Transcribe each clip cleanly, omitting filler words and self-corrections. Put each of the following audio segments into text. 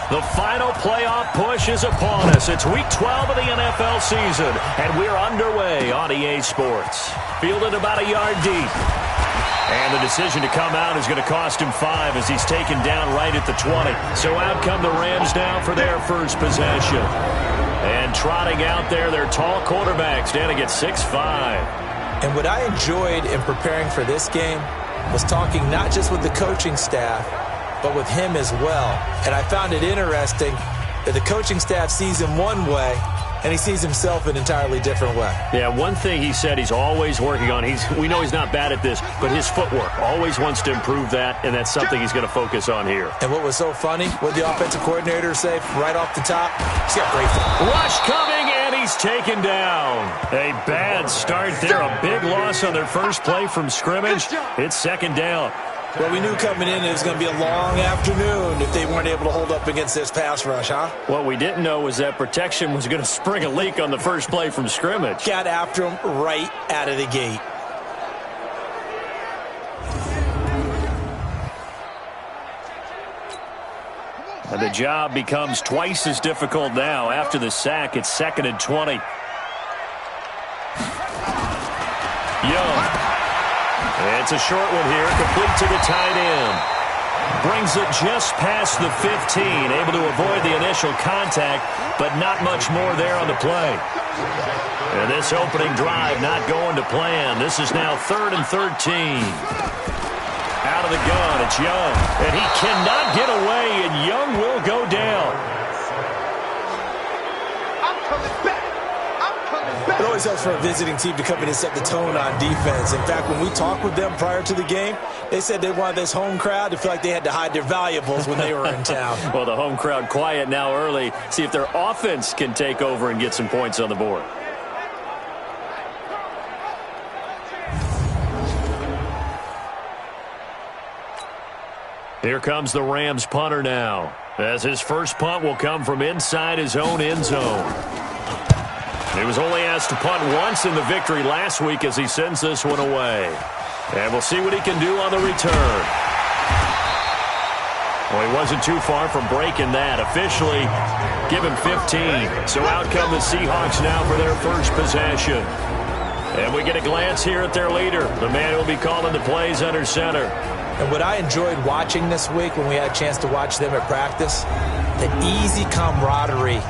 The final playoff push is upon us. It's Week 12 of the NFL season, and we're underway on EA Sports. Fielded about a yard deep. And the decision to come out is going to cost him 5 as he's taken down right at the 20. So out come the Rams now for their first possession. And trotting out there, their tall quarterback standing at 6'5". And what I enjoyed in preparing for this game was talking not just with the coaching staff, but with him as well. And I found it interesting that the coaching staff sees him one way, and he sees himself an entirely different way. Yeah, one thing he said he's always working on, we know he's not bad at this, but his footwork, always wants to improve that, and that's something he's going to focus on here. And what was so funny, what the offensive coordinator say right off the top, he's got great footwork. Rush coming, and he's taken down. A bad start there, a big loss on their first play from scrimmage. It's second down. Well, we knew coming in it was going to be a long afternoon if they weren't able to hold up against this pass rush, huh? What we didn't know was that protection was going to spring a leak on the first play from scrimmage. Got after him right out of the gate. And the job becomes twice as difficult now. After the sack, it's 2nd and 20. Young. It's a short one here, complete to the tight end. Brings it just past the 15, able to avoid the initial contact, but not much more there on the play. And this opening drive not going to plan. This is now 3rd and 13. Out of the gun, it's Young. And he cannot get away, and Young will go down. I'm coming back. It always helps for a visiting team to come in and set the tone on defense. In fact, when we talked with them prior to the game, they said they wanted this home crowd to feel like they had to hide their valuables when they were in town. Well, the home crowd quiet now early. See if their offense can take over and get some points on the board. Here comes the Rams punter now, as his first punt will come from inside his own end zone. He was only asked to punt once in the victory last week as he sends this one away. And we'll see what he can do on the return. Well, he wasn't too far from breaking that. Officially, give him 15. So out come the Seahawks now for their first possession. And we get a glance here at their leader, the man who will be calling the plays under center. And what I enjoyed watching this week when we had a chance to watch them at practice, the easy camaraderie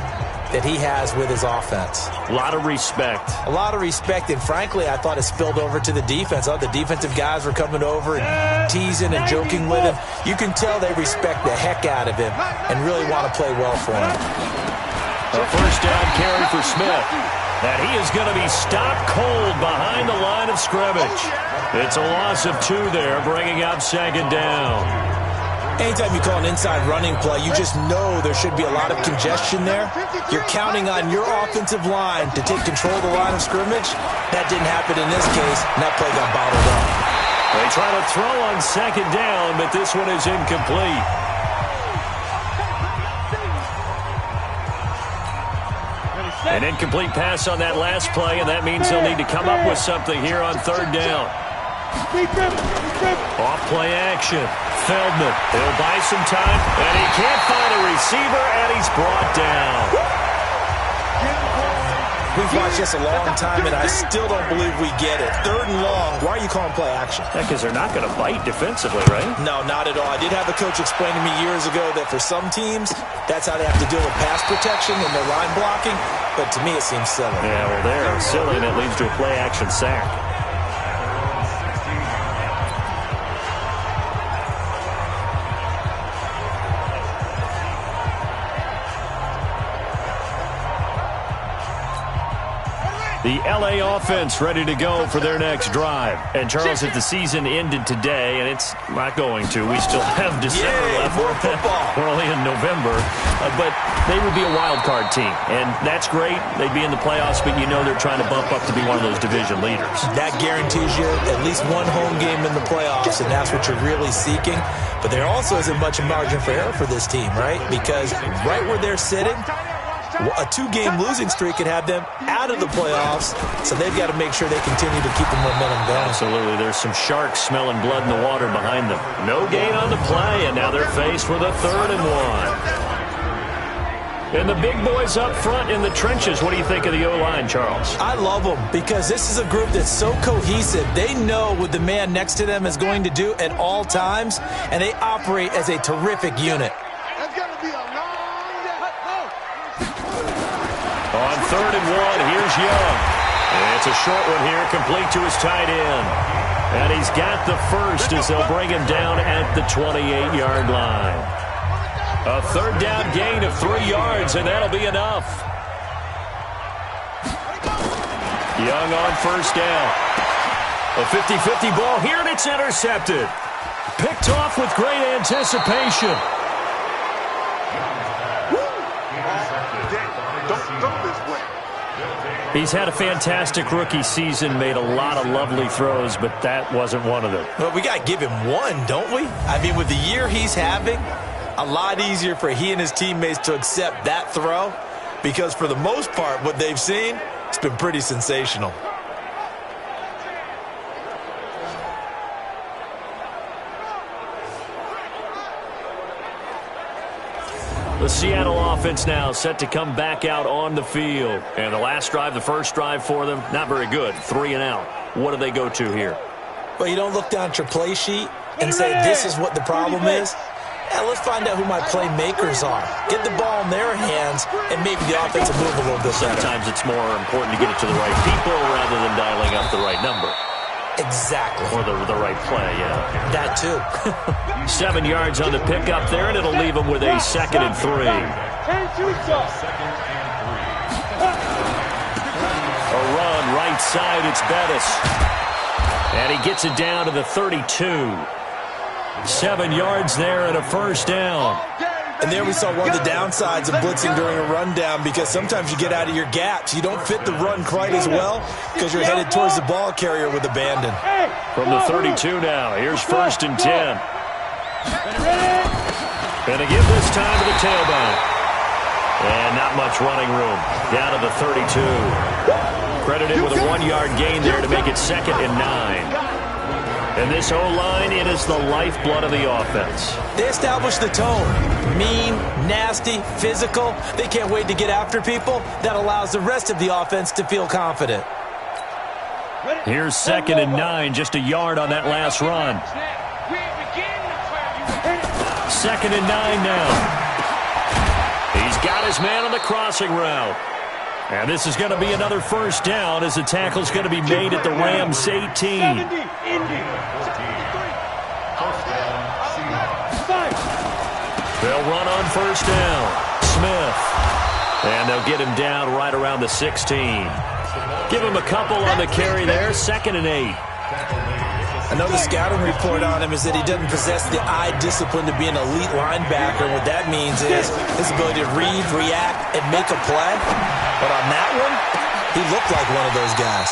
that he has with his offense. A lot of respect. A lot of respect, and frankly, I thought it spilled over to the defense. Oh, the defensive guys were coming over and teasing and joking with him. You can tell they respect the heck out of him and really want to play well for him. A first down carry for Smith. And he is going to be stopped cold behind the line of scrimmage. It's a loss of 2 there, bringing up second down. Anytime you call an inside running play, you just know there should be a lot of congestion there. You're counting on your offensive line to take control of the line of scrimmage. That didn't happen in this case, and that play got bottled up. They try to throw on second down, but this one is incomplete. An incomplete pass on that last play, and that means they'll need to come up with something here on third down. Off play action. Feldman, he'll buy some time, and he can't find a receiver, and he's brought down. We've watched this a long time, and I still don't believe we get it. 3rd and long. Why are you calling play action? Because they're not going to bite defensively, right? No, not at all. I did have a coach explain to me years ago that for some teams, that's how they have to deal with pass protection and their line blocking. But to me, it seems silly. Yeah, well, they're silly, and it leads to a play action sack. The L.A. offense ready to go for their next drive. And, Charles, if the season ended today, and it's not going to, we still have December left. More football. We're only in November. But they would be a wild card team. And that's great. They'd be in the playoffs, but you know they're trying to bump up to be one of those division leaders. That guarantees you at least one home game in the playoffs, and that's what you're really seeking. But there also isn't much margin for error for this team, right? Because right where they're sitting, a 2-game losing streak could have them out of the playoffs, so they've got to make sure they continue to keep the momentum going. Absolutely. There's some sharks smelling blood in the water behind them. No gain on the play, and now they're faced with a 3rd and 1. And the big boys up front in the trenches, what do you think of the O-line, Charles? I love them because this is a group that's so cohesive. They know what the man next to them is going to do at all times, and they operate as a terrific unit. On 3rd and 1, here's Young. And it's a short one here, complete to his tight end. And he's got the first as they'll bring him down at the 28-yard line. A 3rd down gain of 3 yards, and that'll be enough. Young on 1st down. A 50-50 ball here, and it's intercepted. Picked off with great anticipation. He's had a fantastic rookie season, made a lot of lovely throws, but that wasn't one of them. Well, we got to give him one, don't we? I mean, with the year he's having, a lot easier for he and his teammates to accept that throw because for the most part, what they've seen, it's been pretty sensational. The Seattle offense now set to come back out on the field. And the last drive, the first drive for them, not very good. 3 and out. What do they go to here? Well, you don't look down at your play sheet and say, this is what the problem is. Yeah, let's find out who my playmakers are. Get the ball in their hands, and maybe the offense will move a little bit better. Sometimes it's more important to get it to the right people rather than dialing up the right number. Exactly. Or the right play, yeah. That too. 7 yards on the pickup there, and it'll leave them with a 2nd and 3. A run right side, it's Bettis. And he gets it down to the 32. 7 yards there and a 1st down. And there we saw one of the downsides of blitzing during a rundown because sometimes you get out of your gaps. You don't fit the run quite as well because you're headed towards the ball carrier with abandon. From the 32 now, here's 1st and 10. And to give this time to the tailback. And not much running room. Down to the 32. Credited with a 1-yard gain there to make it 2nd and 9. And this O-line, it is the lifeblood of the offense. They establish the tone. Mean, nasty, physical. They can't wait to get after people. That allows the rest of the offense to feel confident. Here's 2nd and 9, just a yard on that last run. 2nd and 9 now. He's got his man on the crossing route. And this is going to be another 1st down as the tackle's going to be made at the Rams 18. They'll run on 1st down. Smith. And they'll get him down right around the 16. Give him a couple on the carry there. 2nd and 8. Another scouting report on him is that he doesn't possess the eye discipline to be an elite linebacker. What that means is his ability to read, react, and make a play. But on that one, he looked like one of those guys.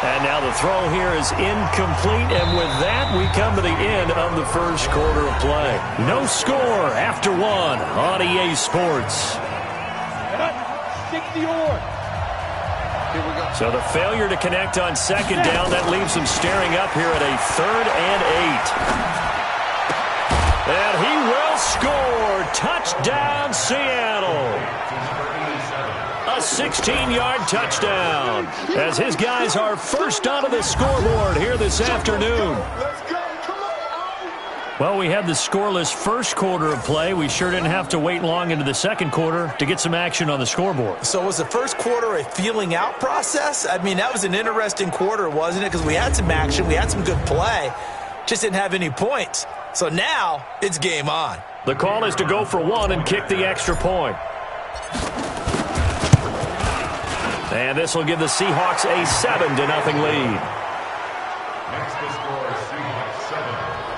And now the throw here is incomplete, and with that, we come to the end of the first quarter of play. No score after 1 on EA Sports. So the failure to connect on 2nd down, that leaves him staring up here at a 3rd and 8. And he will score. Touchdown, Seattle. A 16-yard touchdown as his guys are first onto the scoreboard here this afternoon. Well, we had the scoreless first quarter of play. We sure didn't have to wait long into the second quarter to get some action on the scoreboard. So was the first quarter a feeling out process? I mean, that was an interesting quarter, wasn't it? Because we had some action, we had some good play, just didn't have any points. So now it's game on. The call is to go for 1 and kick the extra point. And this will give the Seahawks a 7-0 lead.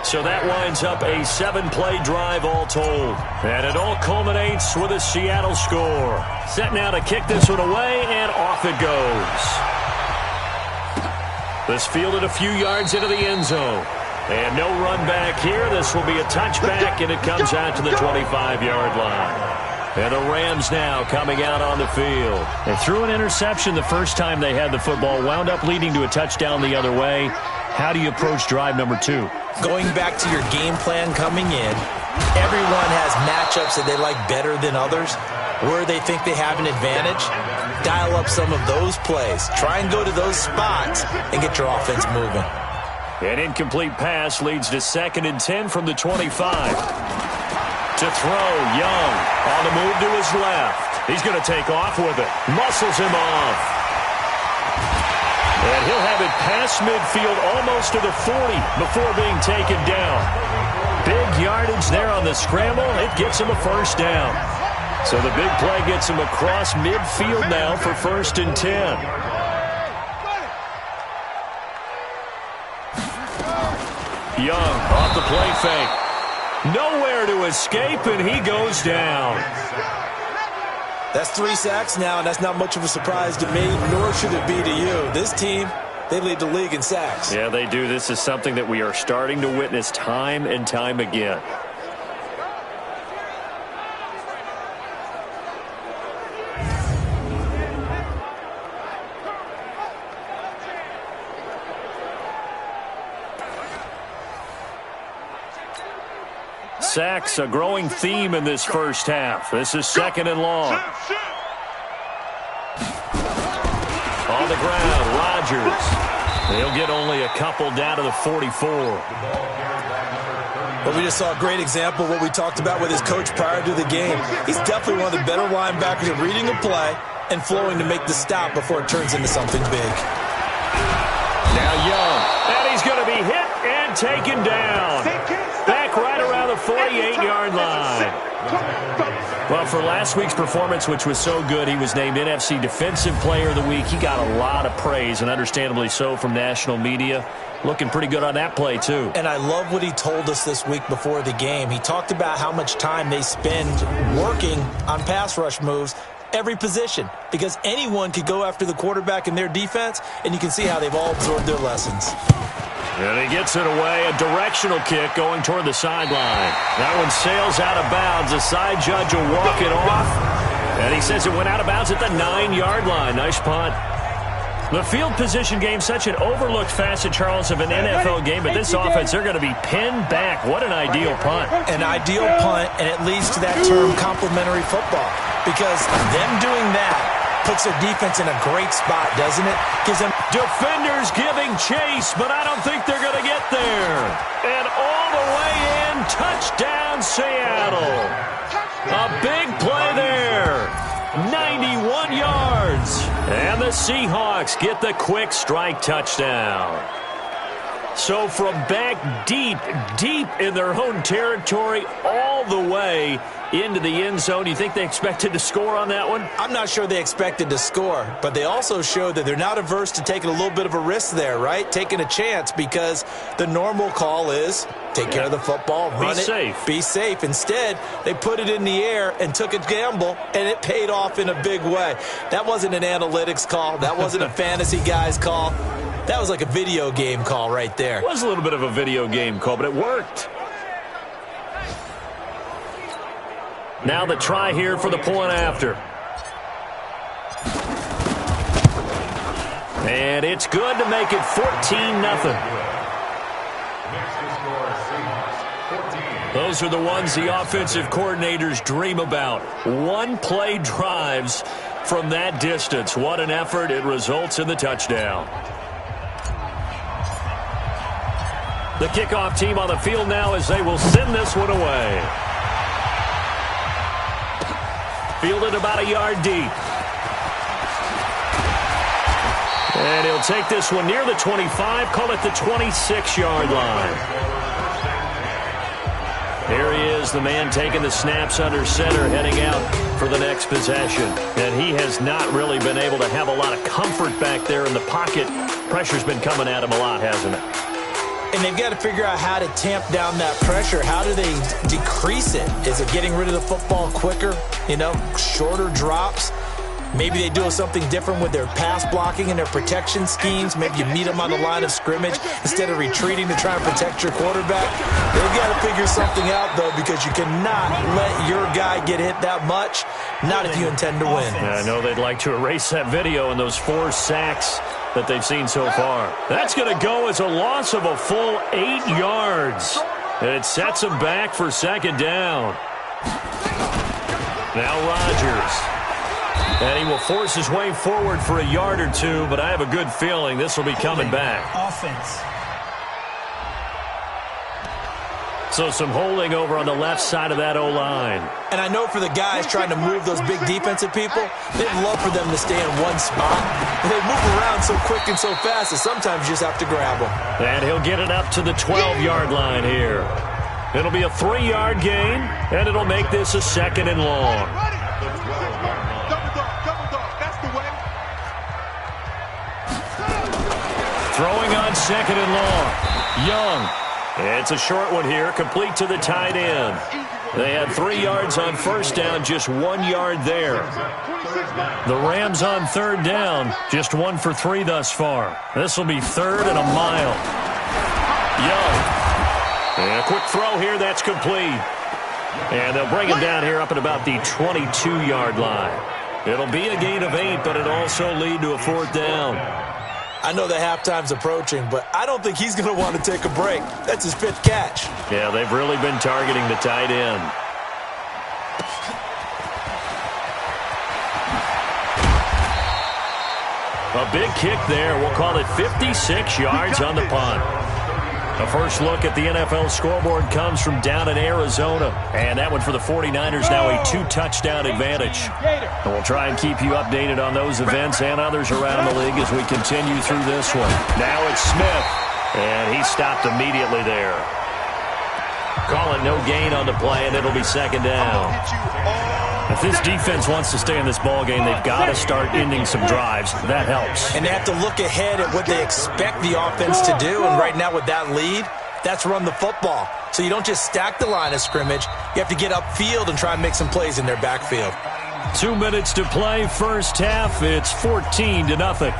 So that winds up a 7-play drive all told. And it all culminates with a Seattle score. Set now to kick this one away, and off it goes. This fielded a few yards into the end zone. And no run back here. This will be a touchback, and it comes out to the 25-yard line. And the Rams now coming out on the field. They threw an interception the first time they had the football, wound up leading to a touchdown the other way. How do you approach drive number 2? Going back to your game plan coming in, everyone has matchups that they like better than others. where they think they have an advantage, dial up some of those plays. Try and go to those spots and get your offense moving. An incomplete pass leads to 2nd and 10 from the 25. To throw, Young on the move to his left. He's going to take off with it. Muscles him off. And he'll have it past midfield almost to the 40 before being taken down. Big yardage there on the scramble. It gets him a first down. So the big play gets him across midfield now for 1st and 10. Young off the play fake. Nowhere to escape, and he goes down. That's 3 sacks now, and that's not much of a surprise to me, nor should it be to you. This team, they lead the league in sacks. Yeah, they do. This is something that we are starting to witness time and time again. Sacks, a growing theme in this first half. This is 2nd and long. On the ground, Rodgers. He'll get only a couple down to the 44. Well, we just saw a great example of what we talked about with his coach prior to the game. He's definitely one of the better linebackers at reading a play and flowing to make the stop before it turns into something big. Now Young, and he's going to be hit and taken down. Back right around the 48-yard line. Well, for last week's performance, which was so good, he was named NFC Defensive Player of the Week. He got a lot of praise, and understandably so, from national media. Looking pretty good on that play, too. And I love what he told us this week before the game. He talked about how much time they spend working on pass rush moves, every position, because anyone could go after the quarterback in their defense, and you can see how they've all absorbed their lessons. And he gets it away, a directional kick going toward the sideline. That one sails out of bounds. The side judge will walk it off. And he says it went out of bounds at the 9-yard line. Nice punt. The field position game, such an overlooked facet, Charles, of an NFL game. But this offense, they're going to be pinned back. What an ideal punt. An ideal punt, and it leads to that term complementary football. Because them doing that puts their defense in a great spot, doesn't it? Gives them defenders giving chase, but I don't think they're going to get there. And all the way in, touchdown Seattle. A big play there. 91 yards. And the Seahawks get the quick strike touchdown. So from back deep in their own territory, all the way into the end zone. Do you think they expected to score on that one? I'm not sure they expected to score, but they also showed that they're not averse to taking a little bit of a risk there, right? Taking a chance, because the normal call is take care of the football, run it, be safe. Instead, they put it in the air and took a gamble, and it paid off in a big way. That wasn't an analytics call. That wasn't a fantasy guy's call. That was like a video game call right there. It was a little bit of a video game call, but it worked. Now the try here for the point after. And it's good to make it 14-0. Those are the ones the offensive coordinators dream about. One-play drives from that distance. What an effort. It results in the touchdown. The kickoff team on the field now as they will send this one away. Fielded about a yard deep. And he'll take this one near the 25, call it the 26-yard line. Here he is, the man taking the snaps under center, heading out for the next possession. And he has not really been able to have a lot of comfort back there in the pocket. Pressure's been coming at him a lot, hasn't it? And they've got to figure out how to tamp down that pressure. How do they decrease it? Is it getting rid of the football quicker? You know, shorter drops? Maybe they do something different with their pass blocking and their protection schemes. Maybe you meet them on the line of scrimmage instead of retreating to try and protect your quarterback. They've got to figure something out, though, because you cannot let your guy get hit that much, not if you intend to win. Yeah, I know they'd like to erase that video and those 4 sacks that they've seen so far. That's going to go as a loss of a full 8 yards. And it sets them back for second down. Now Rodgers. And he will force his way forward for a yard or two, but I have a good feeling this will be coming back. Offense. So some holding over on the left side of that O-line. And I know for the guys trying to move those big defensive people, they'd love for them to stay in one spot. But they move around so quick and so fast that sometimes you just have to grab them. And he'll get it up to the 12-yard line here. It'll be a 3-yard gain, and it'll make this a 2nd and long. Throwing on 2nd and long. Young. It's a short one here, complete to the tight end. They had 3 yards on first down, just 1 yard there. The Rams on 3rd down, just 1 for 3 thus far. This will be 3rd and a mile. Young. And a quick throw here, that's complete. And they'll bring him down here up at about the 22-yard line. It'll be a gain of 8, but it'll also lead to a 4th down. I know that halftime's approaching, but I don't think he's going to want to take a break. That's his 5th catch. Yeah, they've really been targeting the tight end. A big kick there. We'll call it 56 yards on the punt. A first look at the NFL scoreboard comes from down in Arizona. And that one for the 49ers, now a 2-touchdown advantage. And we'll try and keep you updated on those events and others around the league as we continue through this one. Now it's Smith, and he stopped immediately there. Calling no gain on the play, and it'll be 2nd down. If this defense wants to stay in this ball game, they've got to start ending some drives. That helps. And they have to look ahead at what they expect the offense to do. And right now with that lead, that's run the football. So you don't just stack the line of scrimmage. You have to get upfield and try and make some plays in their backfield. 2 minutes to play, first half. It's 14-0.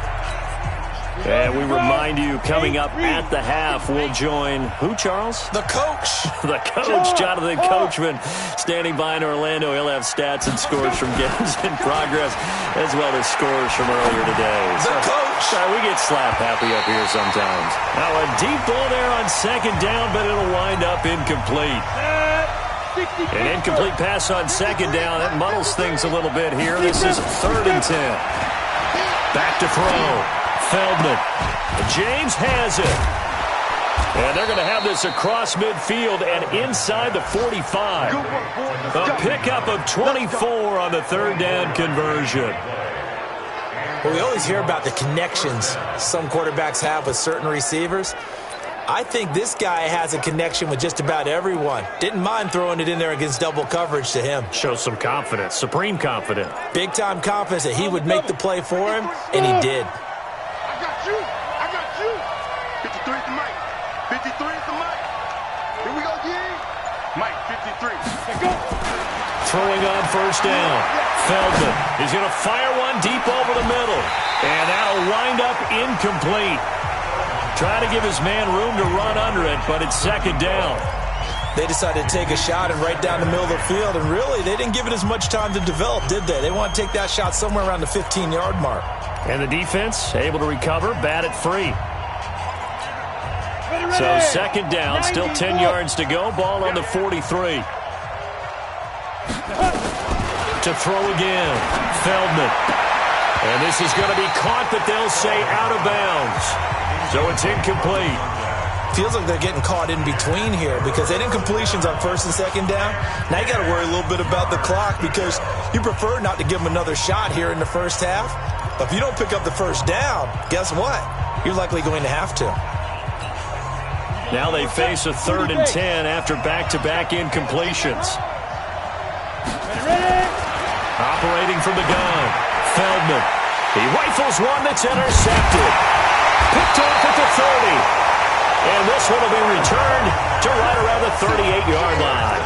And we remind you, coming up at the half, we'll join who, Charles? The coach. The coach, Jonathan Coachman, standing by in Orlando. He'll have stats and scores from games in progress, as well as scores from earlier today. The coach. We get slap happy up here sometimes. Now a deep ball there on 2nd down, but it'll wind up incomplete. An incomplete pass on 2nd down. That muddles things a little bit here. This is 3rd and 10. Back to throw. Feldman. James has it. And they're going to have this across midfield and inside the 45. A pickup of 24 on the 3rd down conversion. Well, we always hear about the connections some quarterbacks have with certain receivers. I think this guy has a connection with just about everyone. Didn't mind throwing it in there against double coverage to him. Shows some confidence, supreme confidence. Big-time confidence that he would make the play for him, and he did. I got you. 53 is the mic. 53 is the mic. Here we go, G. Mike, 53. Let's go. Throwing on first down. Feldman is going to fire one deep over the middle. And that'll wind up incomplete. Try to give his man room to run under it, but it's 2nd down. They decided to take a shot and right down the middle of the field, and really, they didn't give it as much time to develop, did they? They want to take that shot somewhere around the 15-yard mark. And the defense able to recover, bat it free. So 2nd down, still 10 yards to go, ball on the 43. To throw again, Feldman. And this is going to be caught, but they'll say out of bounds. So it's incomplete. Feels like they're getting caught in between here because they didn't completions on 1st and 2nd down. Now you got to worry a little bit about the clock because you prefer not to give them another shot here in the first half. But if you don't pick up the 1st down, guess what? You're likely going to have to. Now they face a 3rd and 10 after back-to-back incompletions. Operating from the gun, Feldman. He rifles one that's intercepted. Picked off at the 30. And this one will be returned to right around the 38-yard line.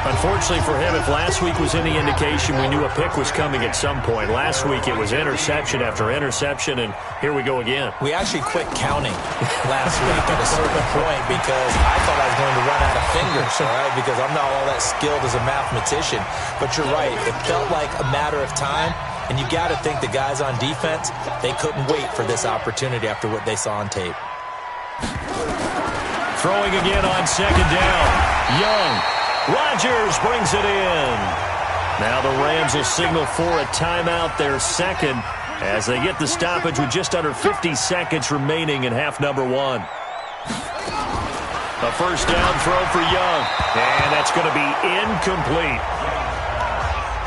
Unfortunately for him, if last week was any indication, we knew a pick was coming at some point. Last week it was interception after interception, and here we go again. We actually quit counting last week at a certain point because I thought I was going to run out of fingers, all right, because I'm not all that skilled as a mathematician. But you're right. It felt like a matter of time, and you got to think the guys on defense, they couldn't wait for this opportunity after what they saw on tape. Throwing again on 2nd down. Young. Rodgers brings it in. Now the Rams will signal for a timeout, their second, as they get the stoppage with just under 50 seconds remaining in half number one. A first down throw for Young, and that's going to be incomplete.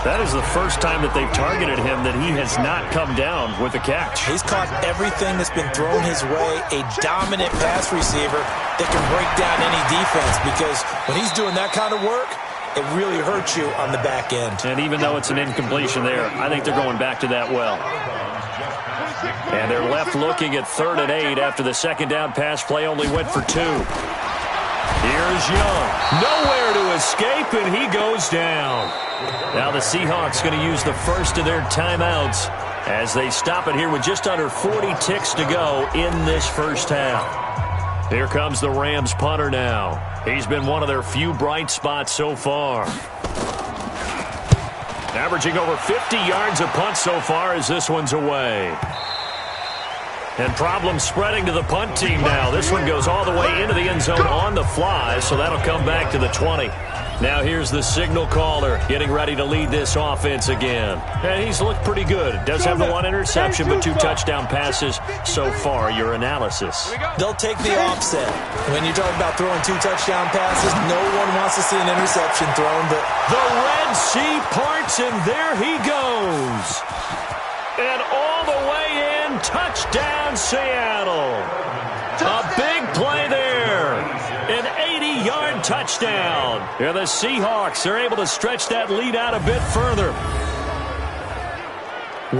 That is the first time that they've targeted him that he has not come down with a catch. He's caught everything that's been thrown his way, a dominant pass receiver that can break down any defense, because when he's doing that kind of work, it really hurts you on the back end. And even though it's an incompletion there, I think they're going back to that well. And they're left looking at 3rd and 8 after the second down pass play only went for 2. Here's Young. Nowhere to escape, and he goes down. Now the Seahawks going to use the first of their timeouts as they stop it here with just under 40 ticks to go in this first half. Here comes the Rams punter now. He's been one of their few bright spots so far. Averaging over 50 yards a punt so far as this one's away. And problems spreading to the punt team now. This one goes all the way into the end zone on the fly, so that'll come back to the 20. Now here's the signal caller getting ready to lead this offense again. And he's looked pretty good. Does have the 1 interception, but 2 touchdown passes so far. Your analysis. They'll take the offset. When you talk about throwing 2 touchdown passes, no one wants to see an interception thrown. But the Red Sea parts, and there he goes. And all the way in, touchdown Seattle. A big play there. An 80-yard touchdown. And the Seahawks are able to stretch that lead out a bit further.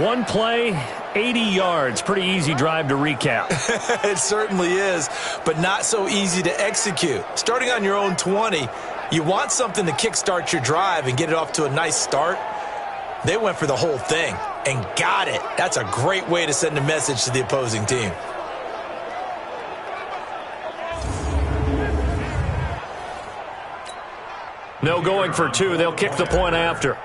One play, 80 yards. Pretty easy drive to recap. It certainly is, but not so easy to execute. Starting on your own 20, you want something to kickstart your drive and get it off to a nice start. They went for the whole thing and got it. That's a great way to send a message to the opposing team. No going for 2. They'll kick the point after.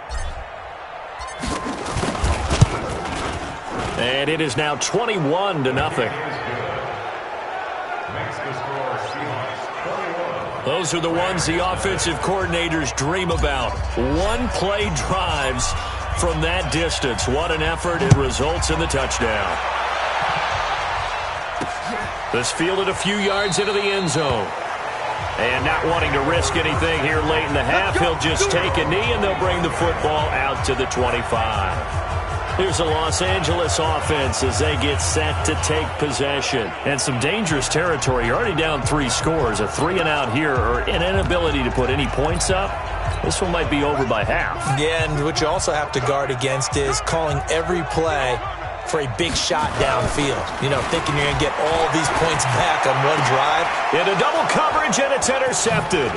And it is now 21-0. Those are the ones the offensive coordinators dream about. One-play drives from that distance. What an effort. It results in the touchdown. This fielded a few yards into the end zone. And not wanting to risk anything here late in the half, he'll just take a knee, and they'll bring the football out to the 25. Here's the Los Angeles offense as they get set to take possession. And some dangerous territory. You're already down 3 scores. A 3-and-out here, or an inability to put any points up. This one might be over by half. Yeah, and what you also have to guard against is calling every play for a big shot downfield. You know, thinking you're going to get all these points back on one drive. Into double coverage, and it's intercepted.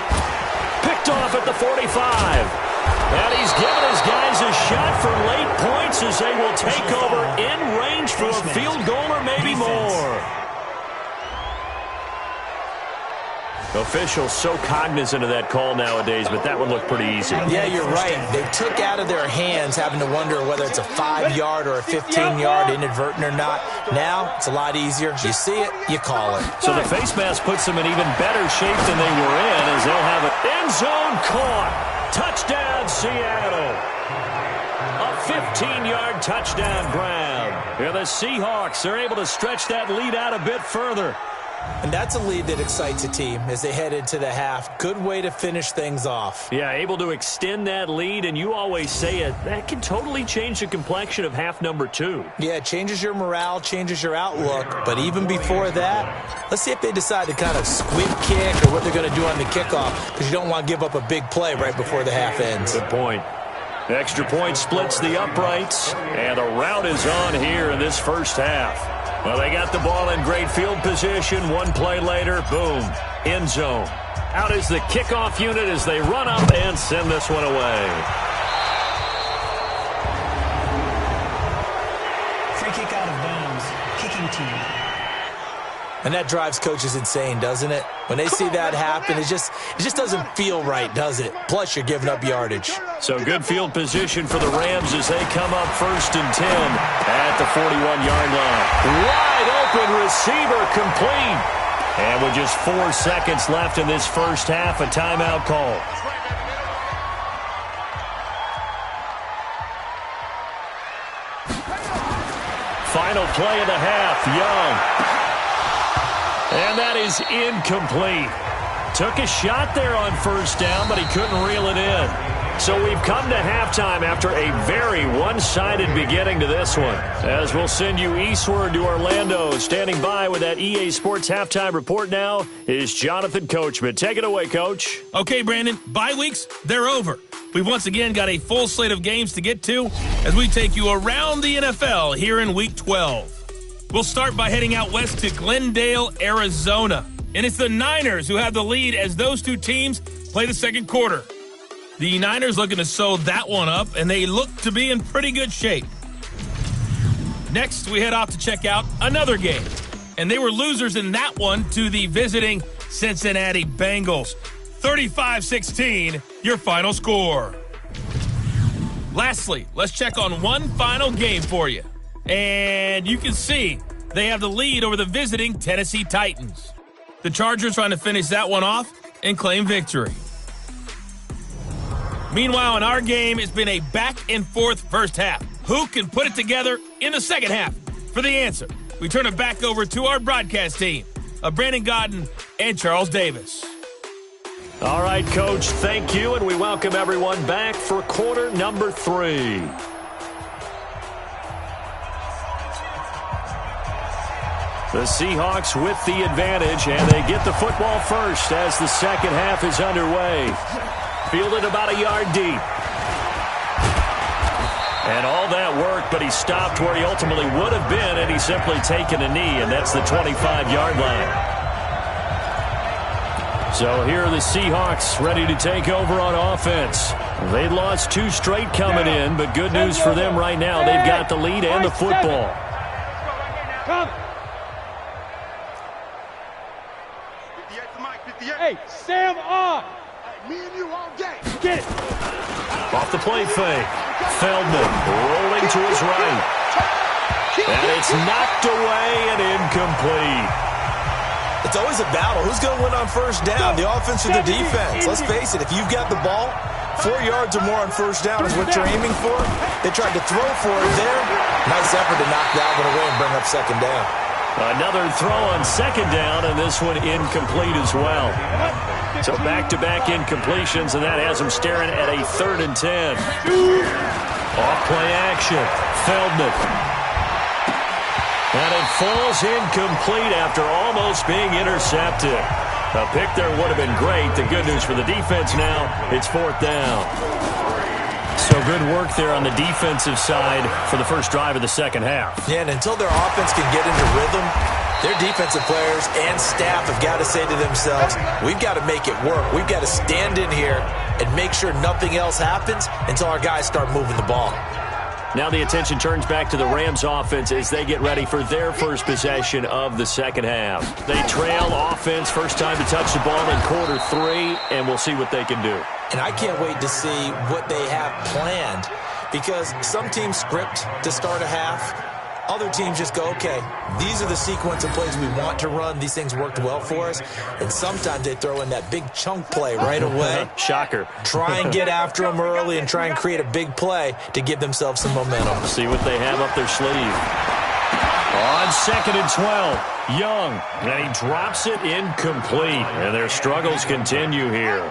Picked off at the 45. And he's given his guys a shot for late points as they will take over in range for a field goal or maybe more. Officials so cognizant of that call nowadays, but that one looked pretty easy. Yeah, you're right. They took out of their hands having to wonder whether it's a 5-yard or a 15-yard inadvertent or not. Now, it's a lot easier. You see it, you call it. So the face mask puts them in even better shape than they were in as they'll have an end zone caught. Touchdown, Seattle. A 15-yard touchdown grab. And the Seahawks are able to stretch that lead out a bit further. And that's a lead that excites a team as they head into the half. Good way to finish things off. Yeah, able to extend that lead, and you always say it, that can totally change the complexion of half number 2. Yeah, it changes your morale, changes your outlook. But even before that, let's see if they decide to kind of squib kick or what they're going to do on the kickoff, because you don't want to give up a big play right before the half ends. Good point. Extra point splits the uprights, and the route is on here in this first half. Well, they got the ball in great field position. One play later, boom, end zone. Out is the kickoff unit as they run up and send this one away. Free kick out of bounds, kicking team. And that drives coaches insane, doesn't it? When they see that happen, it just doesn't feel right, does it? Plus, you're giving up yardage. So good field position for the Rams as they come up 1st and 10 at the 41-yard line. Wide open receiver complete. And with just 4 seconds left in this first half, a timeout call. final play of the half. Young. And that is incomplete. Took a shot there on first down, but he couldn't reel it in. So we've come to halftime after a very one-sided beginning to this one. As we'll send you eastward to Orlando. Standing by with that EA Sports halftime report now is Jonathan Coachman. Take it away, Coach. Okay, Brandon, bye weeks, they're over. We've once again got a full slate of games to get to as we take you around the NFL here in Week 12. We'll start by heading out west to Glendale, Arizona. And it's the Niners who have the lead as those two teams play the second quarter. The Niners looking to sew that one up, and they look to be in pretty good shape. Next, we head off to check out another game. And they were losers in that one to the visiting Cincinnati Bengals. 35-16, your final score. Lastly, let's check on one final game for you. And you can see they have the lead over the visiting Tennessee Titans. The Chargers trying to finish that one off and claim victory. Meanwhile, in our game, it's been a back-and-forth first half. Who can put it together in the second half? For the answer, we turn it back over to our broadcast team of Brandon Godden and Charles Davis. All right, Coach, thank you, and we welcome everyone back for quarter number 3. The Seahawks with the advantage, and they get the football first as the second half is underway. Fielded about a yard deep. And all that work, but he stopped where he ultimately would have been, and he's simply taken a knee, and that's the 25-yard line. So here are the Seahawks ready to take over on offense. They lost 2 straight coming in, but good news for them right now. They've got the lead and the football. Hey, Sam on! Me and you all day. Get it! Off the play fake. Feldman rolling to his right. And it's knocked away and incomplete. It's always a battle. Who's going to win on first down, the offense or the defense? Let's face it, if you've got the ball, 4 yards or more on first down is what you're aiming for. They tried to throw for it there. Nice effort to knock that one away and bring up second down. Another throw on second down, and this one incomplete as well. So back-to-back incompletions, and that has them staring at a 3rd and 10. Off-play action. Feldman. And it falls incomplete after almost being intercepted. A pick there would have been great. The good news for the defense now, it's 4th down. So good work there on the defensive side for the first drive of the second half. Yeah, and until their offense can get into rhythm, their defensive players and staff have got to say to themselves, we've got to make it work. We've got to stand in here and make sure nothing else happens until our guys start moving the ball. Now the attention turns back to the Rams offense as they get ready for their first possession of the second half. They trail offense, first time to touch the ball in quarter 3, and we'll see what they can do. And I can't wait to see what they have planned, because some teams script to start a half. Other teams just go, okay, these are the sequence of plays we want to run. These things worked well for us. And sometimes they throw in that big chunk play right away. Shocker. Try and get after them early and try and create a big play to give themselves some momentum. See what they have up their sleeve. On 2nd and 12, Young. And he drops it incomplete. And their struggles continue here.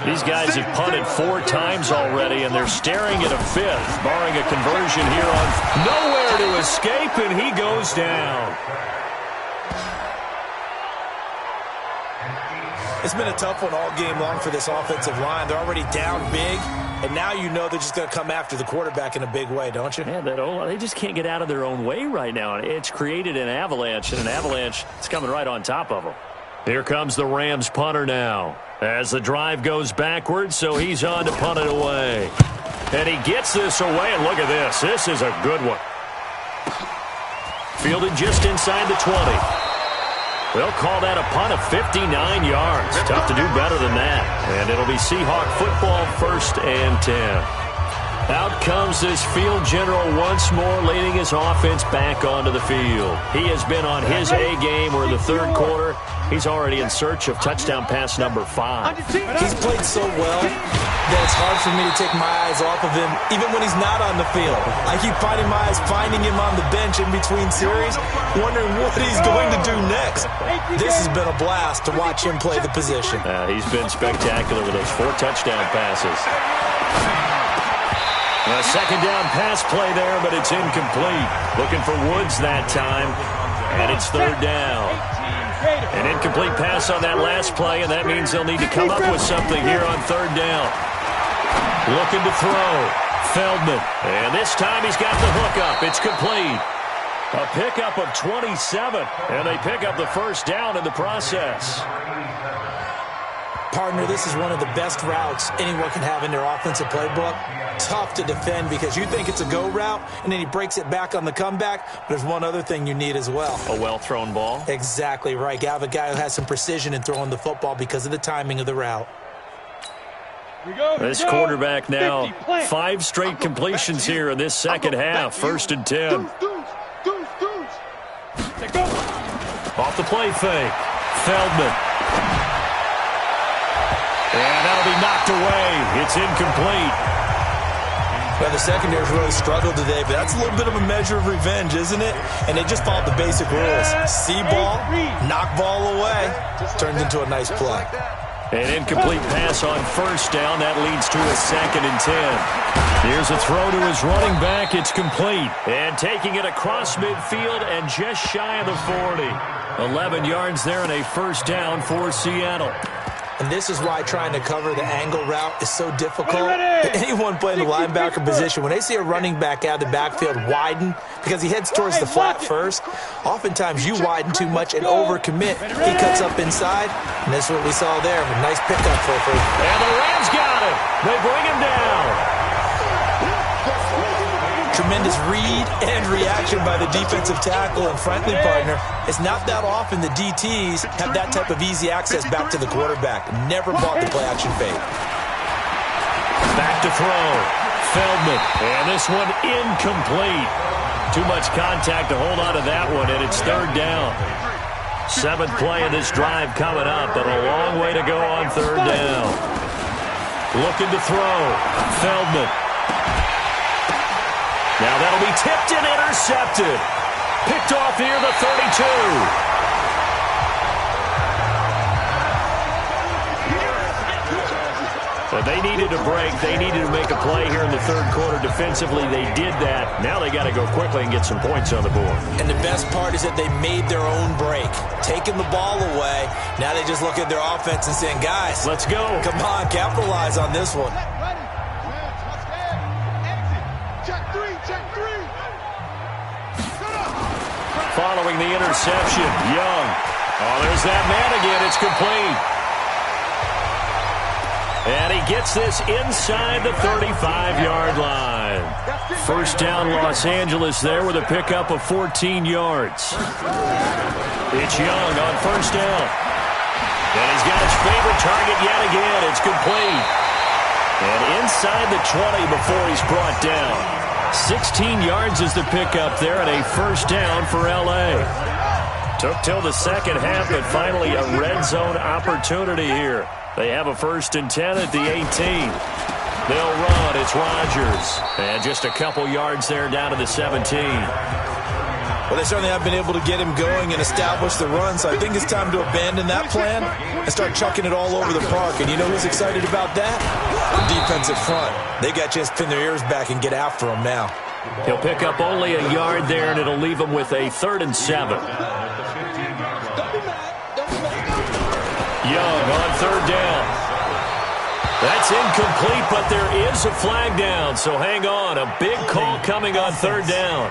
These guys have punted 4 times already, and they're staring at a 5th, barring a conversion here on nowhere to escape, and he goes down. It's been a tough one all game long for this offensive line. They're already down big, and now you know they're just going to come after the quarterback in a big way, don't you? Yeah, they just can't get out of their own way right now. It's created an avalanche, and an avalanche is coming right on top of them. Here comes the Rams punter now. As the drive goes backwards, so he's on to punt it away. And he gets this away, and look at this. This is a good one. Fielded just inside the 20. They'll call that a punt of 59 yards. Tough to do better than that. And it'll be Seahawk football, 1st and 10. Out comes this field general once more, leading his offense back onto the field. He has been on his A game. We're in the third quarter. He's already in search of touchdown pass number 5. He's played so well that it's hard for me to take my eyes off of him, even when he's not on the field. I keep finding my eyes finding him on the bench in between series, wondering what he's going to do next. This has been a blast to watch him play the position. He's been spectacular with those 4 touchdown passes. A second down pass play there, but it's incomplete. Looking for Woods that time, and it's third down. An incomplete pass on that last play, and that means they'll need to come up with something here on third down. Looking to throw. Feldman. And this time he's got the hook up. It's complete. A pickup of 27, and they pick up the first down in the process. Partner, this is one of the best routes anyone can have in their offensive playbook. Tough to defend because you think it's a go route, and then he breaks it back on the comeback. But there's one other thing you need as well. A well-thrown ball? Exactly right. You have a guy who has some precision in throwing the football because of the timing of the route. This quarterback now, 5 straight completions here in this second half. First and 10. Off the play fake. Feldman. And that'll be knocked away. It's incomplete. Well, the secondary's really struggled today, but that's a little bit of a measure of revenge, isn't it? And they just followed the basic rules. See ball, knock ball away. Turns into a nice play. An incomplete pass on first down. That leads to a second and 10. Here's a throw to his running back. It's complete. And taking it across midfield and just shy of the 40. 11 yards there and a first down for Seattle. And this is why trying to cover the angle route is so difficult. Anyone playing the linebacker position, when they see a running back out of the backfield widen, because he heads towards the flat first, oftentimes you widen too much and overcommit. He cuts up inside, and that's what we saw there. A nice pickup for him. And the Rams got him. They bring him down. Tremendous read and reaction by the defensive tackle, and frankly, partner, it's not that often the DTs have that type of easy access back to the quarterback. Never bought the play-action fake. Back to throw. Feldman. And this one incomplete. Too much contact to hold on to that one, and it's third down. 7th play of this drive coming up, but a long way to go on third down. Looking to throw. Feldman. Now that'll be tipped and intercepted. Picked off near the 32. But they needed a break. They needed to make a play here in the third quarter. Defensively, they did that. Now they got to go quickly and get some points on the board. And the best part is that they made their own break. Taking the ball away. Now they just look at their offense and saying, guys, let's go. Come on, capitalize on this one. Following the interception, Young. Oh, there's that man again. It's complete. And he gets this inside the 35-yard line. First down, Los Angeles there with a pickup of 14 yards. It's Young on first down. And he's got his favorite target yet again. It's complete. And inside the 20 before he's brought down. 16 yards is the pickup there and a first down for L.A. Took till the second half, but finally a red zone opportunity here. They have a first and 10 at the 18. They'll run. It's Rodgers. And just a couple yards there down to the 17. Well, they certainly have been able to get him going and establish the run, so I think it's time to abandon that plan and start chucking it all over the park. And you know who's excited about that? The defensive front. They got a chance to pin their ears back and get after him now. He'll pick up only a yard there, and it'll leave him with a 3rd and 7. Young on third down. That's incomplete, but there is a flag down, so hang on. A big call coming on third down.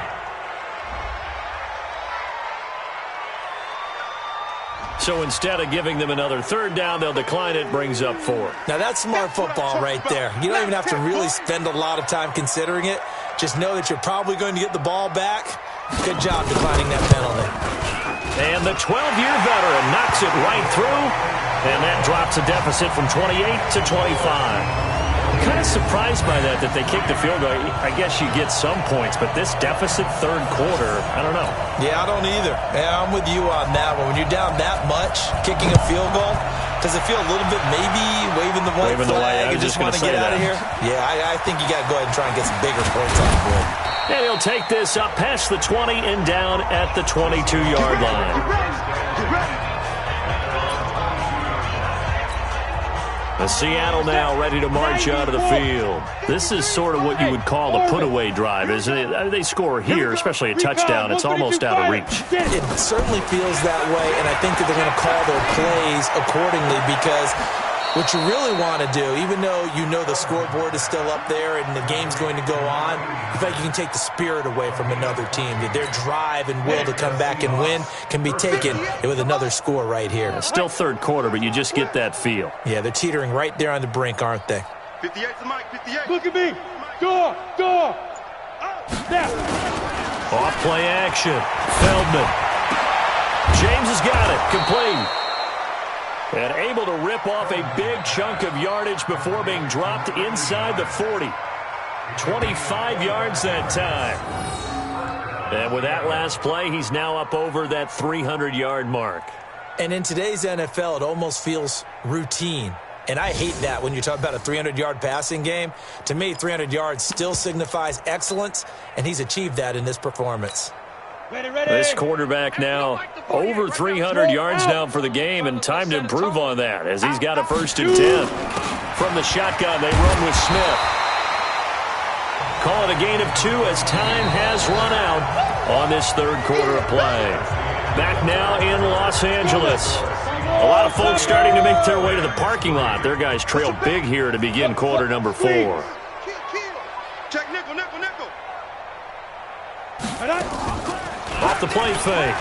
So instead of giving them another third down, they'll decline it, brings up 4. Now that's smart football right there. You don't even have to really spend a lot of time considering it. Just know that you're probably going to get the ball back. Good job declining that penalty. And the 12-year veteran knocks it right through, and that drops a deficit from 28 to 25. Kind of surprised by that they kicked the field goal. I guess you get some points, but this deficit third quarter, I don't know. Yeah, I don't either. Yeah, I'm with you on that one. When you're down that much, kicking a field goal, does it feel a little bit maybe waving the white flag and just want to get out of here? Yeah, I think you got to go ahead and try and get some bigger points on the board. And he'll take this up past the 20 and down at the 22-yard line. And Seattle now ready to march out of the field. This is sort of what you would call a put-away drive, isn't it? They score here, especially a touchdown. It's almost out of reach. It certainly feels that way, and I think that they're going to call their plays accordingly because what you really want to do, even though you know the scoreboard is still up there and the game's going to go on, in fact, you can take the spirit away from another team. Their drive and will to come back and win can be taken with another score right here. It's still third quarter, but you just get that feel. Yeah, they're teetering right there on the brink, aren't they? 58 to Mike, 58. Look at me. Door. Snap. Off play action. Feldman. James has got it. Complete. And able to rip off a big chunk of yardage before being dropped inside the 40. 25 yards that time. And with that last play, he's now up over that 300-yard mark. And in today's NFL, it almost feels routine. And I hate that when you talk about a 300-yard passing game. To me, 300 yards still signifies excellence, and he's achieved that in this performance. Ready. This quarterback now over 300 yards now for the game, and time to improve on that as he's got a 1st and 10. From the shotgun, they run with Smith. Call it a gain of 2 as time has run out on this third quarter of play. Back now in Los Angeles. A lot of folks starting to make their way to the parking lot. Their guys trail big here to begin quarter number 4. Check nickel. Off the play fake.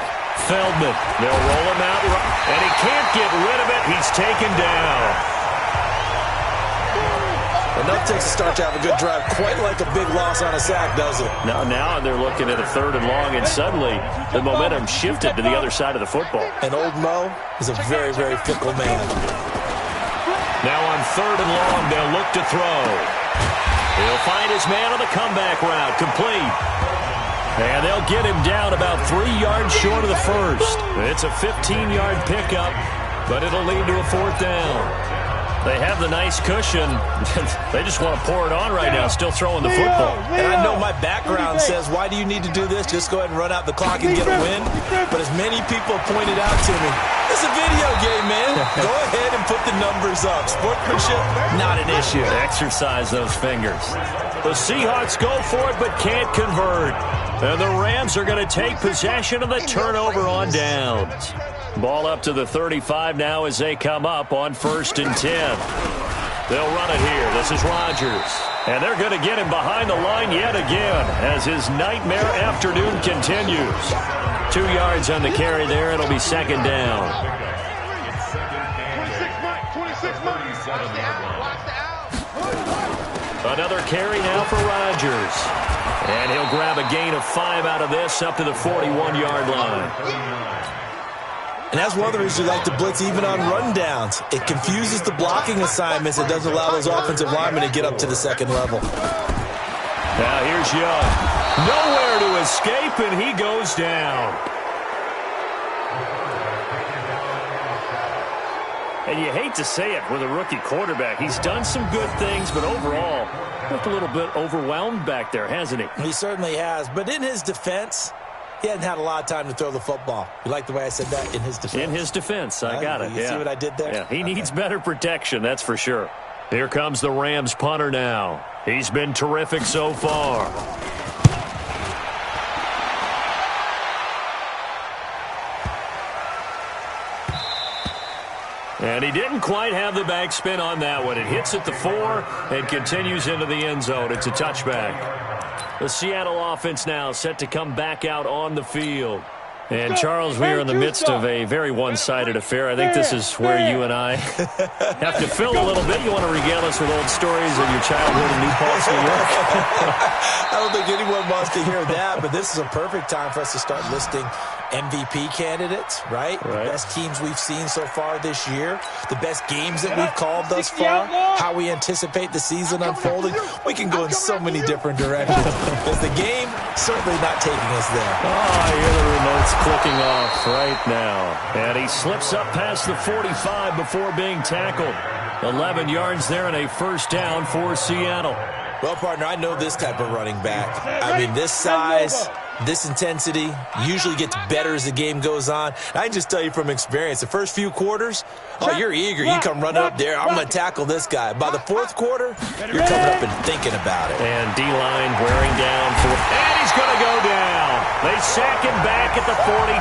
Feldman. They'll roll him out, and he can't get rid of it. He's taken down. Enough takes to start to have a good drive, quite like a big loss on a sack, doesn't it? Now they're looking at a 3rd and long, and suddenly the momentum shifted to the other side of the football. And old Mo is a very, very fickle man. Now on 3rd and long, they'll look to throw. He'll find his man on the comeback route, complete. And they'll get him down about 3 yards short of the 1st. It's a 15-yard pickup, but it'll lead to a 4th down. They have the nice cushion. They just want to pour it on right now, still throwing the football. And I know my background says, why do you need to do this? Just go ahead and run out the clock and get a win. But as many people pointed out to me, it's a video game, man. Go ahead and put the numbers up. Sportsmanship, not an issue. Exercise those fingers. The Seahawks go for it but can't convert. And the Rams are going to take possession of the turnover on downs. Ball up to the 35 now as they come up on 1st and 10. They'll run it here. This is Rodgers. And they're going to get him behind the line yet again as his nightmare afternoon continues. 2 yards on the carry there. It'll be 2nd down. 26 Mike. Watch the out. Another carry now for Rodgers. And he'll grab a gain of 5 out of this up to the 41-yard line. And that's one of the reasons we like to blitz even on rundowns. It confuses the blocking assignments. It doesn't allow those offensive linemen to get up to the 2nd level. Now here's Young. Nowhere to escape, and he goes down. And you hate to say it with a rookie quarterback. He's done some good things, but overall, looked a little bit overwhelmed back there, hasn't he? He certainly has. But in his defense, he hadn't had a lot of time to throw the football. You like the way I said that? In his defense. In his defense. I got it. You see what I did there? Yeah, he needs better protection, that's for sure. Here comes the Rams punter now. He's been terrific so far. And he didn't quite have the backspin on that one. It hits at the 4 and continues into the end zone. It's a touchback. The Seattle offense now set to come back out on the field. And, Charles, we are in the midst of a very one-sided affair. I think this is where you and I have to fill a little bit. You want to regale us with old stories of your childhood in New Paltz, New York? I don't think anyone wants to hear that, but this is a perfect time for us to start listing MVP candidates, right? The best teams we've seen so far this year, the best games that we've called thus far, how we anticipate the season unfolding. We can go in so many different directions. Because the game certainly not taking us there. Oh, I hear the remote's clicking off right now. And he slips up past the 45 before being tackled. 11 yards there and a first down for Seattle. Well, partner, I know this type of running back. I mean, this size, this intensity usually gets better as the game goes on. I can just tell you from experience, the first few quarters, oh, you're eager. You come running up there. I'm going to tackle this guy. By the fourth quarter, you're coming up and thinking about it. And D-line wearing down. And he's going to go down. They sack him back at the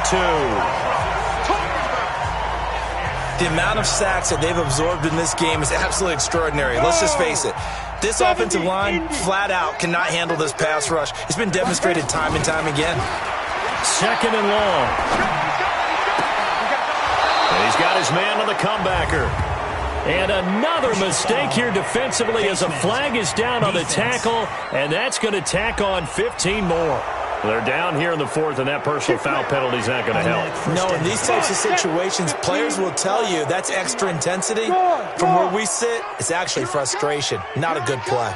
42. The amount of sacks that they've absorbed in this game is absolutely extraordinary. Let's just face it. This offensive line, flat out, cannot handle this pass rush. It's been demonstrated time and time again. Second and long. And he's got his man on the comebacker. And another mistake here defensively as a flag is down on the tackle, and that's going to tack on 15 more. They're down here in the fourth, and that personal foul penalty is not going to help. No, in these types of situations, players will tell you that's extra intensity. From where we sit, it's actually frustration. Not a good play.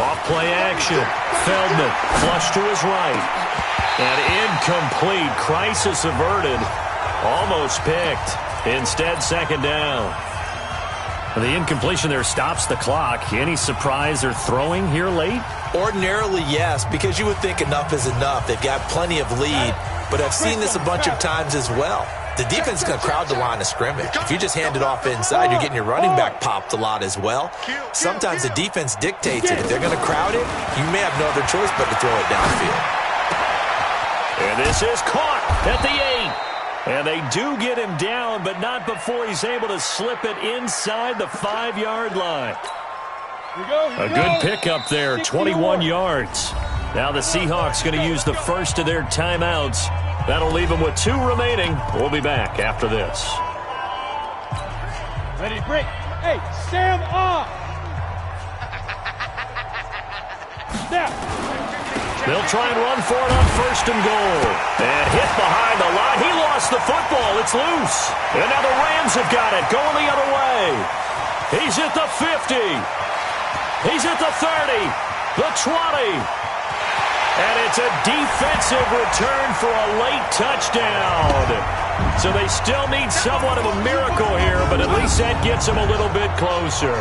Off play action. Feldman flush to his right. And incomplete. Crisis averted. Almost picked. Instead, second down. The incompletion there stops the clock. Any surprise they're throwing here late? Ordinarily, yes, because you would think enough is enough. They've got plenty of lead, but I've seen this a bunch of times as well. The defense is going to crowd the line of scrimmage. If you just hand it off inside, you're getting your running back popped a lot as well. Sometimes the defense dictates it. If they're going to crowd it, you may have no other choice but to throw it downfield. And this is caught at the 8. And they do get him down, but not before he's able to slip it inside the 5-yard line. A good pickup there, 21 yards. Now the Seahawks going to use the first of their timeouts. That'll leave them with 2 remaining. We'll be back after this. Ready, break. Hey, Sam off. Snap. They'll try and run for it on first and goal. And hit behind the line. He lost the football. It's loose. And now the Rams have got it. Going the other way. He's at the 50. He's at the 30. The 20. And it's a defensive return for a late touchdown. So they still need somewhat of a miracle here, but at least that gets them a little bit closer.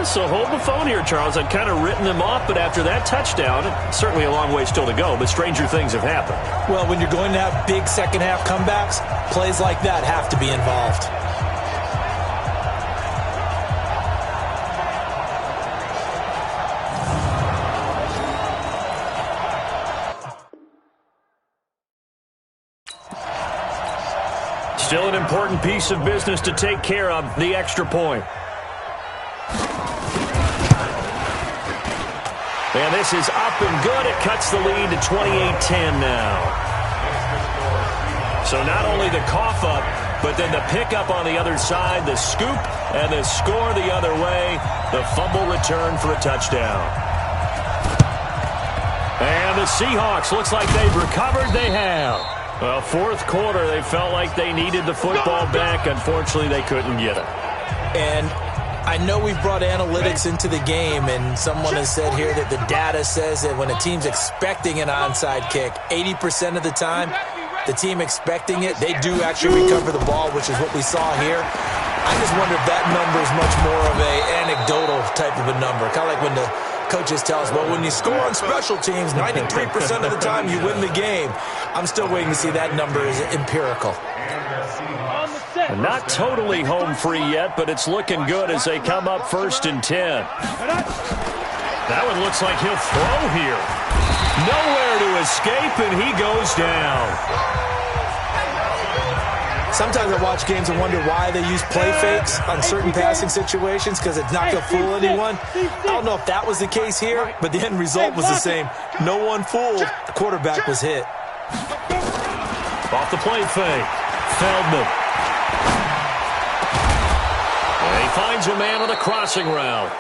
So hold the phone here, Charles. I'd kind of written them off, but after that touchdown, certainly a long way still to go, but stranger things have happened. Well, when you're going to have big second-half comebacks, plays like that have to be involved. Still an important piece of business to take care of, the extra point. And this is up and good. It cuts the lead to 28-10 now. So not only the cough up, but then the pickup on the other side, the scoop, and the score the other way. The fumble return for a touchdown. And the Seahawks, looks like they've recovered. They have. Well, fourth quarter, they felt like they needed the football back. Unfortunately, they couldn't get it. And I know we've brought analytics into the game, and someone has said here that the data says that when a team's expecting an onside kick, 80% of the time, the team expecting it, they do actually recover the ball, which is what we saw here. I just wonder if that number is much more of an anecdotal type of a number, kind of like when the coaches tell us, well, when you score on special teams, 93% of the time you win the game. I'm still waiting to see that number is empirical. Not totally home free yet, but it's looking good as they come up 1st and 10. That one looks like he'll throw here. Nowhere to escape, and he goes down. Sometimes I watch games and wonder why they use play fakes on certain passing situations because it's not going to fool anyone. I don't know if that was the case here, but the end result was the same. No one fooled. The quarterback was hit. Off the play fake. Feldman. And he finds a man on the crossing route.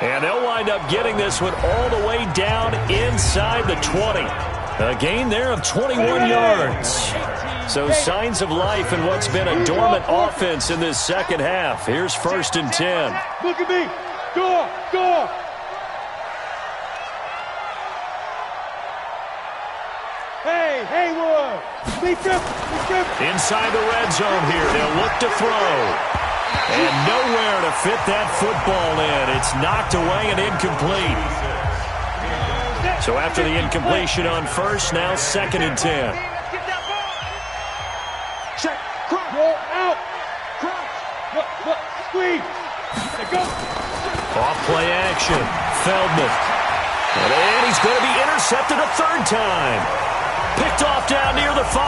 And they'll wind up getting this one all the way down inside the 20. A gain there of 21 yards. So signs of life in what's been a dormant offense in this second half. Here's 1st and 10. Look at me. Go, go. Hey, Haywood. Be careful. Inside the red zone here. They'll look to throw. And nowhere to fit that football in. It's knocked away and incomplete. So after the incompletion on first, now 2nd and 10. Check. Crouch. Roll out. Crouch. Look. Squeeze. Go. Off play action. Feldman. And he's going to be intercepted a 3rd time. Picked off down near the 5.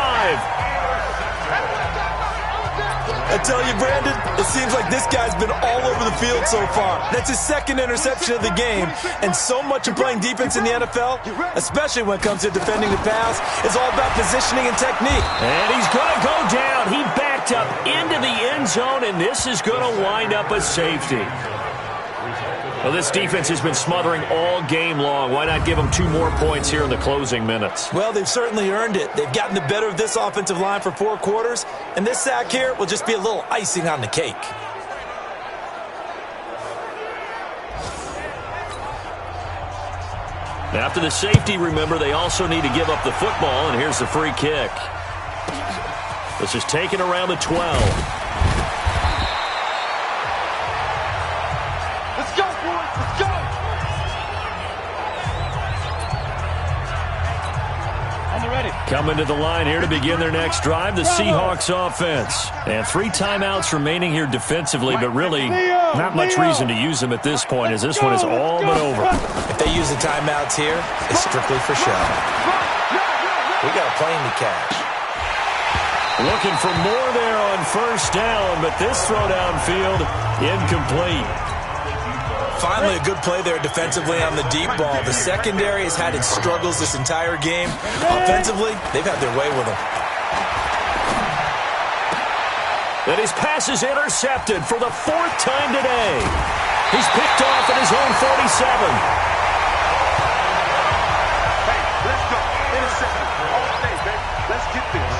I tell you, Brandon, it seems like this guy's been all over the field so far. That's his 2nd interception of the game. And so much of playing defense in the NFL, especially when it comes to defending the pass, is all about positioning and technique. And he's going to go down. He backed up into the end zone, and this is going to wind up a safety. Well, this defense has been smothering all game long. Why not give them 2 more points here in the closing minutes? Well, they've certainly earned it. They've gotten the better of this offensive line for 4 quarters, and this sack here will just be a little icing on the cake. After the safety, remember, they also need to give up the football, and here's the free kick. This is taken around the 12. Coming to the line here to begin their next drive, the Seahawks offense. And 3 timeouts remaining here defensively, but really not much reason to use them at this point as this one is all but over. If they use the timeouts here, it's strictly for show. We got a plane to catch. Looking for more there on 1st down, but this throw downfield incomplete. Finally, a good play there defensively on the deep ball. The secondary has had its struggles this entire game. Offensively, they've had their way with them. And his pass is intercepted for the 4th time today. He's picked off at his own 47. Hey, let's go. Intercepted all day, baby. Let's get this.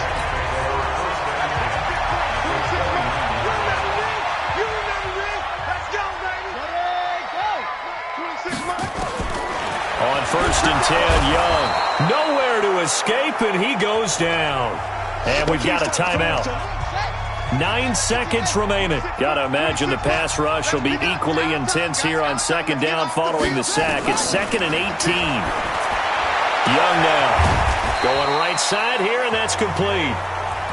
On 1st and 10, Young. Nowhere to escape, and he goes down. And we've got a timeout. 9 seconds remaining. Got to imagine the pass rush will be equally intense here on 2nd down following the sack. It's 2nd and 18. Young now. Going right side here, and that's complete.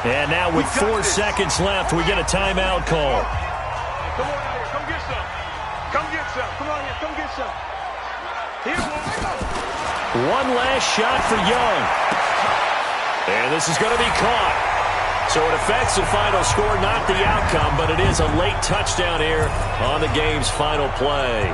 And now with 4 seconds left, we get a timeout call. Come on out here. Come get some. Come get some. Come on here. Come get some. One last shot for Young. And this is going to be caught. So it affects the final score, not the outcome, but it is a late touchdown here on the game's final play.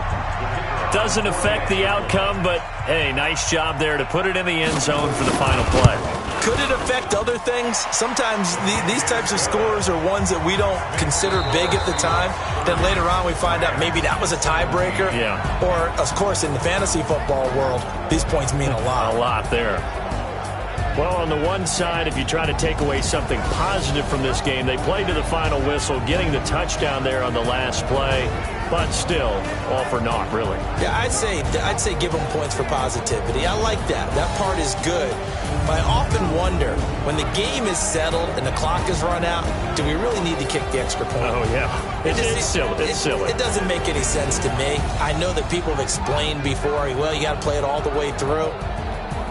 Doesn't affect the outcome, but, hey, nice job there to put it in the end zone for the final play. Could it affect other things? Sometimes these types of scores are ones that we don't consider big at the time. Then later on we find out maybe that was a tiebreaker. Yeah. Or, of course, in the fantasy football world, these points mean a lot. A lot there. Well, on the one side, if you try to take away something positive from this game, they played to the final whistle, getting the touchdown there on the last play, but still, all for naught, really. Yeah, I'd say give them points for positivity. I like that. That part is good. But I often wonder, when the game is settled and the clock is run out, do we really need to kick the extra point? Oh, yeah. It's silly. It's silly. It doesn't make any sense to me. I know that people have explained before, well, you got to play it all the way through.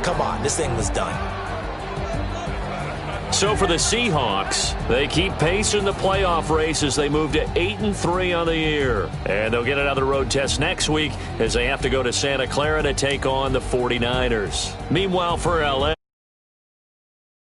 Come on, this thing was done. So for the Seahawks, they keep pace in the playoff race as they move to 8-3 on the year. And they'll get another road test next week as they have to go to Santa Clara to take on the 49ers. Meanwhile, for LA,